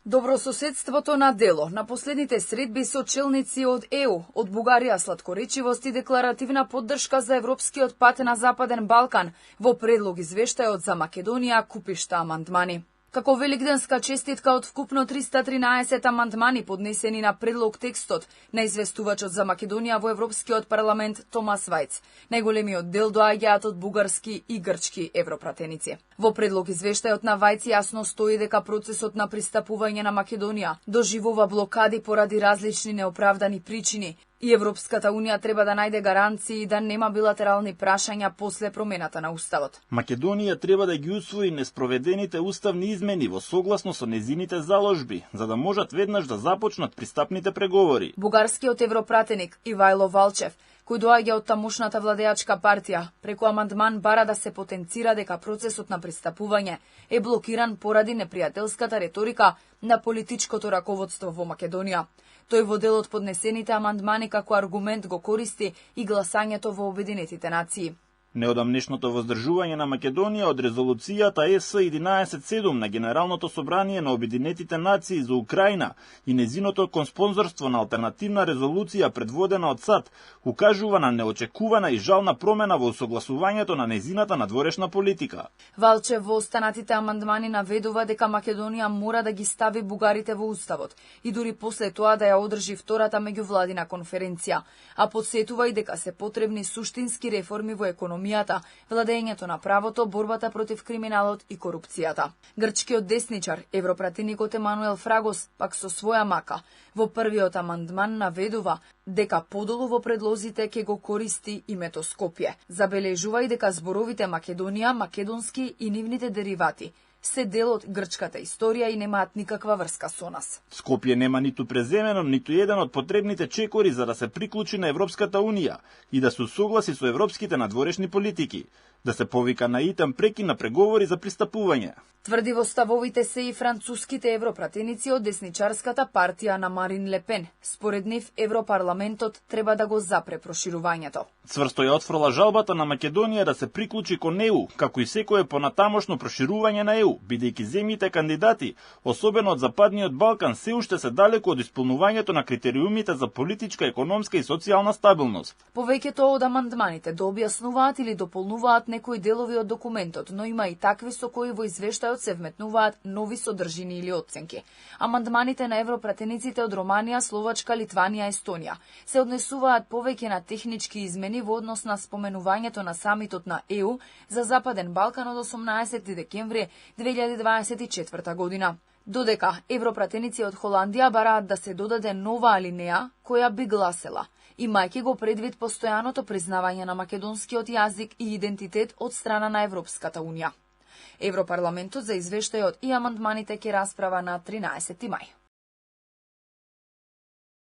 Добрососедството на дело на последните средби со челници од ЕУ, од Бугарија сладкоречивост и декларативна поддршка за европскиот пат на Западен Балкан, во предлог извештајот за Македонија купишта амандмани. Како великденска честитка од вкупно 313 амандмани поднесени на предлог текстот на известувачот за Македонија во Европскиот парламент Томас Вајц, најголемиот дел доаѓаат од бугарски и грчки европратеници. Во предлог извештајот на Вајц јасно стои дека процесот на пристапување на Македонија доживува блокади поради различни неоправдани причини и Европската Унија треба да најде гаранции да нема билатерални прашања после промената на уставот. Македонија треба да ги усвои неспроведените уставни измени во согласно со незините заложби, за да можат веднаш да започнат пристапните преговори. Бугарскиот европратеник Ивајло Валчев, кој доаѓа од тамошната владеачка партија, преку амандман бара да се потенцира дека процесот на пристапување е блокиран поради непријателската реторика на политичкото раководство во Македонија. Тој во делот поднесените амандмани како аргумент го користи и гласањето во Обединетите нации. Неодамнешното воздржување на Македонија од резолуцијата ЕС 11.7 на Генералното собрание на Обединетите нации за Украина и незиното конспонзорство на алтернативна резолуција предводена од САД укажува на неочекувана и жална промена во согласувањето на незината надворешна политика. Валчев во останатите амандмани наведува дека Македонија мора да ги стави бугарите во уставот и дури после тоа да ја одржи втората меѓувладина конференција, а подсетува и дека се потребни суштински реформи во економија, владењето на правото, борбата против криминалот и корупцијата. Грчкиот десничар, европратеникот Емануел Фрагос, пак со своја мака, во првиот амандман наведува дека подолу во предлозите ќе го користи името Скопје. Забележува и дека зборовите Македонија, македонски и нивните деривати се дел од грчката историја и немаат никаква врска со нас. Скопје нема ниту преземено, ниту еден од потребните чекори за да се приклучи на Европската Унија и да се усогласи со европските надворешни политики, да се повика на итен прекин на преговори за пристапување. Тврди во ставовите се и француските европратеници од десничарската партија на Марин Ле Пен. Според нив, Европарламентот треба да го запре проширувањето. Цврсто ја отфрла жалбата на Македонија да се приклучи кон ЕУ, како и секое понатамошно проширување на ЕУ, бидејќи земјите кандидати, особено од Западниот Балкан, се уште се далеку од исполнувањето на критериумите за политичка, економска и социјална стабилност. Повеќето од амандманите дообјаснуваат или дополнуваат некои делови од документот, но има и такви со кои во извештајот се вметнуваат нови содржини или оценки. Амандманите на европратениците од Романија, Словачка, Литванија, Естонија се однесуваат повеќе на технички измени во однос на споменувањето на самитот на ЕУ за Западен Балкан од 18 декември 2024 година. Додека европратеници од Холандија бараат да се додаде нова алинеја која би гласела: имајќи го предвид постојаното признавање на македонскиот јазик и идентитет од страна на Европската Унија. Европарламентот за извештајот и амандманите ќе расправа на 13 мај.